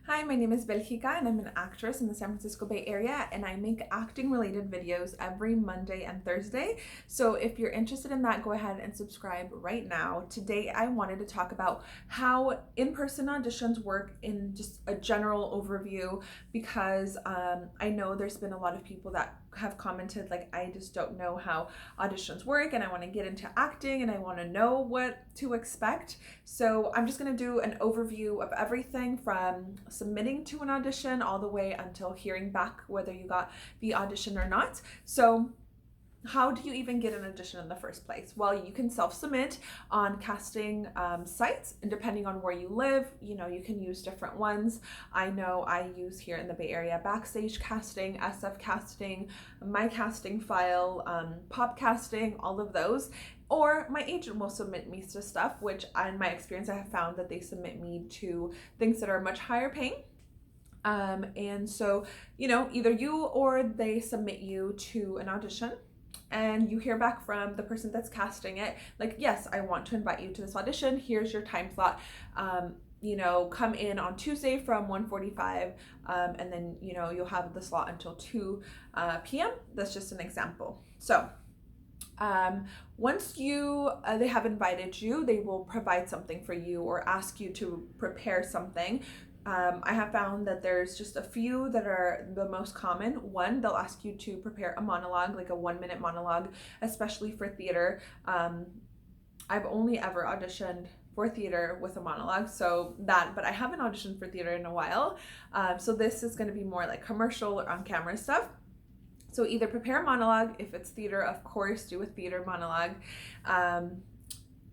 Hi, my name is Belgica and I'm an actress in the San Francisco Bay Area, and I make acting related videos every Monday and Thursday. So if you're interested in that, go ahead and subscribe right now. Today I wanted to talk about how in-person auditions work in just a general overview because I know there's been a lot of people that have commented like, I just don't know how auditions work and I want to get into acting and I want to know what to expect. So I'm just going to do an overview of everything from submitting to an audition all the way until hearing back whether you got the audition or not. So how do you even get an audition in the first place? Well, you can self-submit on casting sites, and depending on where you live, you can use different ones. I know I use here in the Bay Area Backstage Casting, SF Casting, My Casting File, Pop Casting, all of those. Or my agent will submit me to stuff, which in my experience I have found that they submit me to things that are much higher paying. And so, either you or they submit you to an audition and you hear back from the person that's casting it, like, yes, I want to invite you to this audition. Here's your time slot. Come in on Tuesday from 1:45, and then, you'll have the slot until 2 p.m. That's just an example. So once they have invited you, they will provide something for you or ask you to prepare something. I have found that there's just a few that are the most common. One, they'll ask you to prepare a monologue, like a 1-minute monologue, especially for theater. I've only ever auditioned for theater with a monologue, but I haven't auditioned for theater in a while. So this is going to be more like commercial or on camera stuff. So either prepare a monologue. If it's theater, of course, do a theater monologue.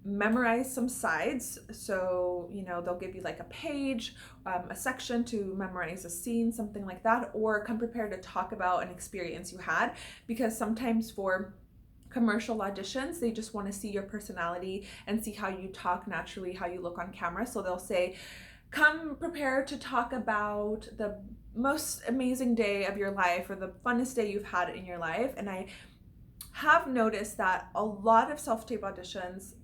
Memorize some sides. So, they'll give you like a page, a section to memorize a scene, something like that, or come prepared to talk about an experience you had, because sometimes for commercial auditions, they just want to see your personality and see how you talk naturally, how you look on camera. So they'll say, come prepared to talk about the most amazing day of your life or the funnest day you've had in your life. And I have noticed that a lot of self-tape auditions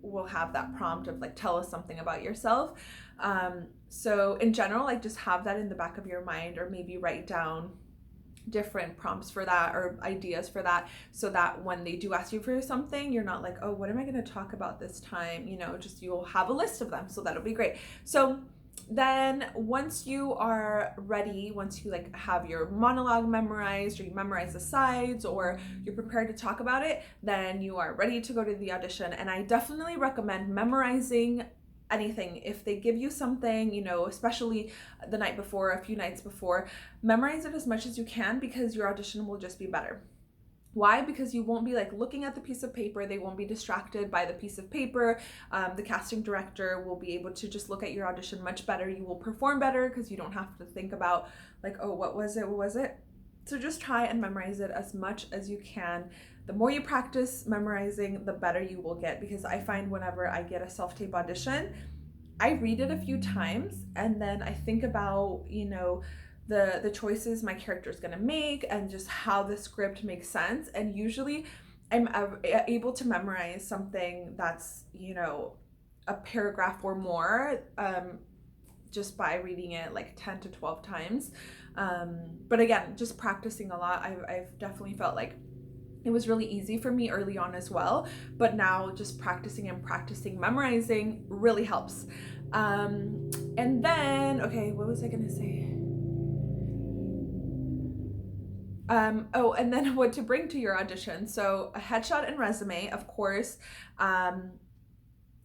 will have that prompt of like, tell us something about yourself. So in general, like, just have that in the back of your mind, or maybe write down different prompts for that or ideas for that, so that when they do ask you for something, you're not like, oh, what am I going to talk about this time? Just you'll have a list of them. So that'll be great. So then once you are ready, once you like have your monologue memorized, or you memorize the sides, or you're prepared to talk about it, then you are ready to go to the audition. And I definitely recommend memorizing anything. If they give you something, especially the night before, a few nights before, memorize it as much as you can, because your audition will just be better. Why? Because you won't be like looking at the piece of paper. They won't be distracted by the piece of paper. The casting director will be able to just look at your audition much better. You will perform better because you don't have to think about like, oh, what was it? So just try and memorize it as much as you can. The more you practice memorizing, the better you will get, because I find whenever I get a self-tape audition, I read it a few times and then I think about, the choices my character is going to make and just how the script makes sense. And usually I'm able to memorize something that's, a paragraph or more, just by reading it like 10 to 12 times. But again, just practicing a lot, I've definitely felt like it was really easy for me early on as well, but now just practicing memorizing really helps. And then, okay, what was I gonna say? And then what to bring to your audition. So a headshot and resume, of course. A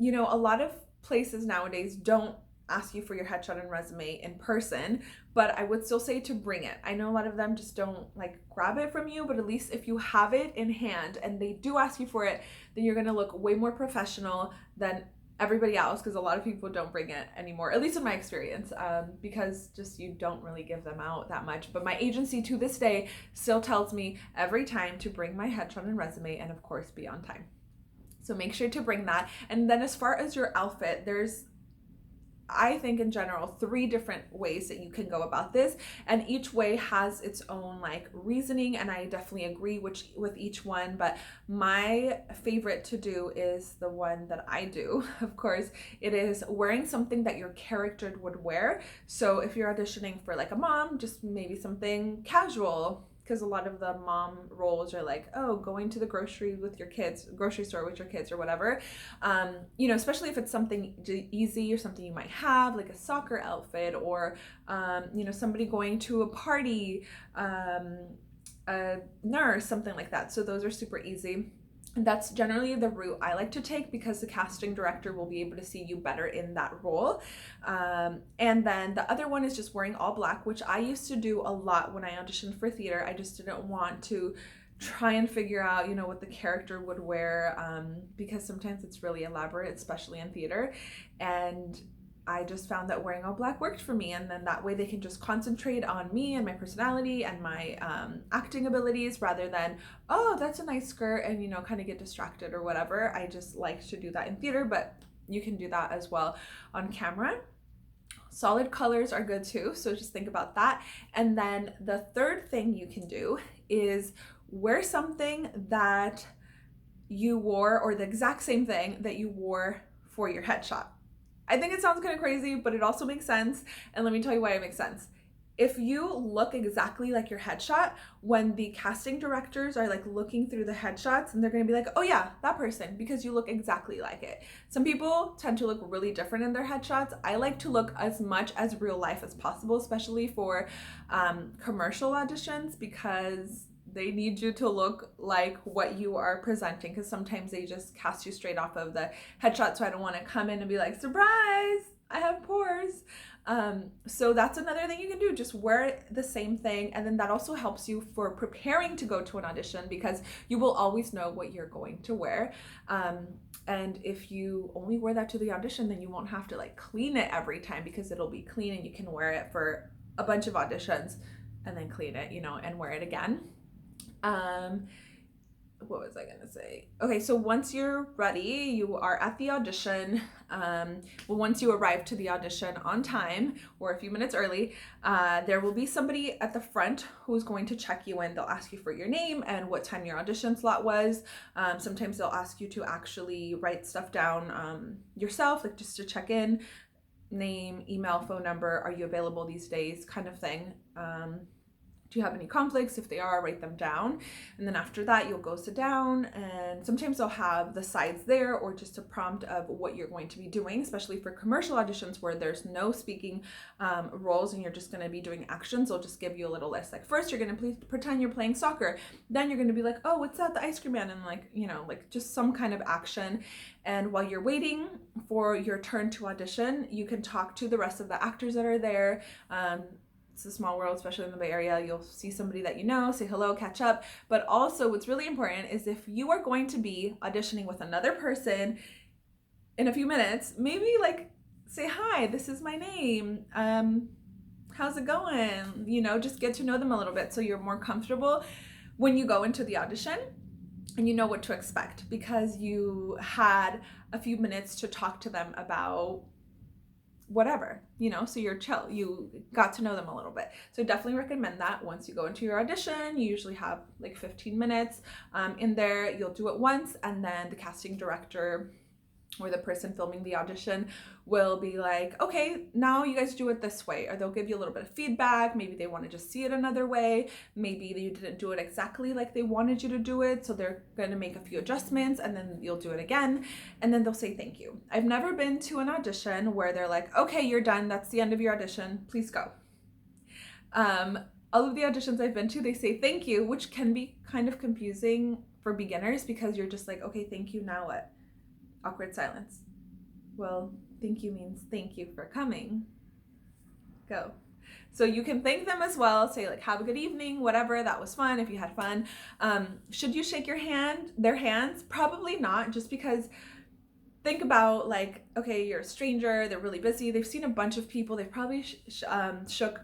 lot of places nowadays don't ask you for your headshot and resume in person, but I would still say to bring it. I know a lot of them just don't like grab it from you, but at least if you have it in hand and they do ask you for it, then you're gonna look way more professional than everybody else, because a lot of people don't bring it anymore, at least in my experience, because just you don't really give them out that much. But my agency to this day still tells me every time to bring my headshot and resume, and of course be on time. So make sure to bring that. And then as far as your outfit, there's I think in general, 3 different ways that you can go about this, and each way has its own like reasoning, and I definitely agree with each one, but my favorite to do is the one that I do. Of course, it is wearing something that your character would wear. So if you're auditioning for like a mom, just maybe something casual, because a lot of the mom roles are like, oh, going to the grocery store with your kids or whatever. You know, especially if it's something easy or something you might have, like a soccer outfit, or you know, somebody going to a party, a nurse, something like that. So those are super easy. That's generally the route I like to take, because the casting director will be able to see you better in that role. And then the other one is just wearing all black, which I used to do a lot when I auditioned for theater. I just didn't want to try and figure out, you know, what the character would wear, because sometimes it's really elaborate, especially in theater. And I just found that wearing all black worked for me, and then that way they can just concentrate on me and my personality and my acting abilities, rather than, oh, that's a nice skirt, and, you know, kind of get distracted or whatever. I just like to do that in theater, but you can do that as well on camera. Solid colors are good too, so just think about that. And then the third thing you can do is wear something that you wore, or the exact same thing that you wore for your headshot. I think it sounds kind of crazy, but it also makes sense. And let me tell you why it makes sense. If you look exactly like your headshot, when the casting directors are like looking through the headshots, and they're going to be like, oh yeah, that person, because you look exactly like it. Some people tend to look really different in their headshots. I like to look as much as real life as possible, especially for commercial auditions, because they need you to look like what you are presenting, because sometimes they just cast you straight off of the headshot. So I don't want to come in and be like, surprise, I have pores. So that's another thing you can do. Just wear the same thing. And then that also helps you for preparing to go to an audition, because you will always know what you're going to wear. And if you only wear that to the audition, then you won't have to like clean it every time, because it'll be clean, and you can wear it for a bunch of auditions and then clean it, you know, and wear it again. What was I gonna say? Okay, so once you're ready, you are at the audition. Once you arrive to the audition on time or a few minutes early, there will be somebody at the front who's going to check you in. They'll ask you for your name and what time your audition slot was. Sometimes they'll ask you to actually write stuff down yourself, like just to check in, name, email, phone number, are you available these days, kind of thing. Do you have any conflicts? If they are, write them down. And then after that, you'll go sit down, and sometimes they'll have the sides there, or just a prompt of what you're going to be doing, especially for commercial auditions where there's no speaking roles and you're just going to be doing actions. They'll just give you a little list. Like, first you're going to pretend you're playing soccer. Then you're going to be like, oh, what's that? The ice cream man. And like, you know, like just some kind of action. And while you're waiting for your turn to audition, you can talk to the rest of the actors that are there. It's a small world, especially in the Bay Area. You'll see somebody that you know, say hello, catch up. But also what's really important is if you are going to be auditioning with another person in a few minutes, maybe like say, hi, this is my name. How's it going? You know, just get to know them a little bit so you're more comfortable when you go into the audition and you know what to expect, because you had a few minutes to talk to them about whatever, you know, so you're chill, you got to know them a little bit. So definitely recommend that. Once you go into your audition, you usually have like 15 minutes in there. You'll do it once, and then the casting director or the person filming the audition will be like, okay, now you guys do it this way, or they'll give you a little bit of feedback. Maybe they want to just see it another way. Maybe you didn't do it exactly like they wanted you to do it, so they're going to make a few adjustments, and then you'll do it again, and then they'll say thank you. I've never been to an audition where they're like, okay, you're done, that's the end of your audition, please go. All of the auditions I've been to, they say thank you, which can be kind of confusing for beginners, because you're just like, okay, thank you, now what? Awkward silence. Well, thank you means thank you for coming. Go. So you can thank them as well. Say like, have a good evening, whatever, that was fun, if you had fun. Should you shake their hands? Probably not, just because think about like, okay, you're a stranger, they're really busy, they've seen a bunch of people, they've probably shook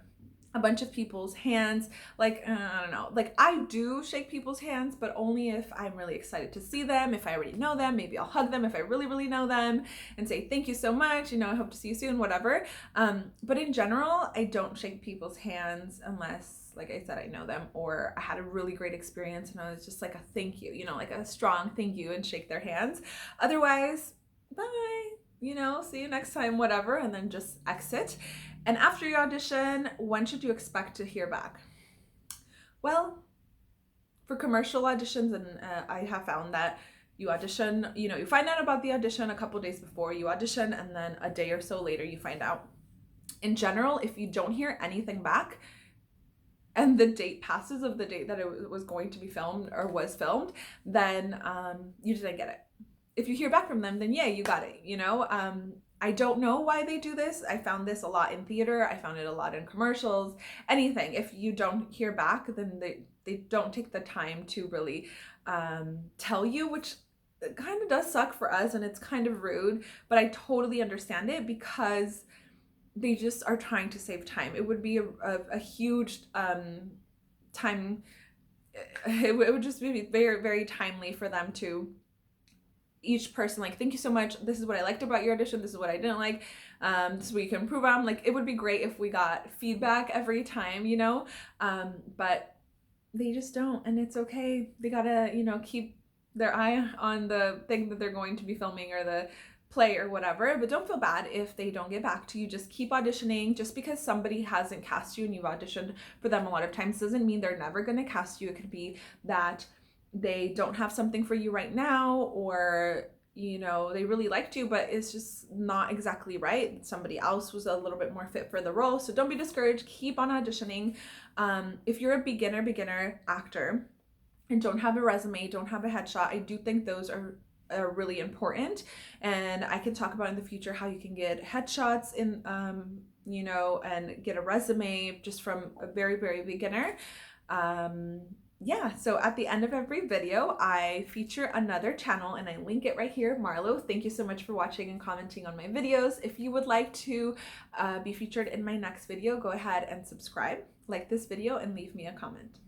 a bunch of people's hands. Like, I don't know, like I do shake people's hands, but only if I'm really excited to see them. If I already know them, maybe I'll hug them if I really, really know them and say, thank you so much, you know, I hope to see you soon, whatever. But in general, I don't shake people's hands unless, like I said, I know them or I had a really great experience and I was just like a thank you, you know, like a strong thank you, and shake their hands. Otherwise, bye, you know, see you next time, whatever, and then just exit. And after your audition, when should you expect to hear back? Well, for commercial auditions, and I have found that you audition, you know, you find out about the audition a couple days before you audition, and then a day or so later you find out. In general, if you don't hear anything back and the date passes of the date that it was going to be filmed or was filmed, then you didn't get it. If you hear back from them, then yeah, you got it, you know? I don't know why they do this. I found this a lot in theater. I found it a lot in commercials, anything. If you don't hear back, then they don't take the time to really tell you, which kind of does suck for us and it's kind of rude, but I totally understand it because they just are trying to save time. It would be a huge time. It would just be very, very timely for them to each person, like, thank you so much, this is what I liked about your audition, this is what I didn't like, this is what you can improve on. Like, it would be great if we got feedback every time, you know, but they just don't, and it's okay. They gotta, you know, keep their eye on the thing that they're going to be filming or the play or whatever. But don't feel bad if they don't get back to you. Just keep auditioning. Just because somebody hasn't cast you and you've auditioned for them a lot of times doesn't mean they're never gonna cast you. It could be that they don't have something for you right now, or, you know, they really liked you, but it's just not exactly right. Somebody else was a little bit more fit for the role. So don't be discouraged. Keep on auditioning. If you're a beginner actor and don't have a resume, don't have a headshot, I do think those are really important. And I can talk about in the future how you can get headshots in, you know, and get a resume just from a very, very beginner. Yeah, so at the end of every video, I feature another channel and I link it right here, Marlo. Thank you so much for watching and commenting on my videos. If you would like to be featured in my next video, go ahead and subscribe, like this video, and leave me a comment.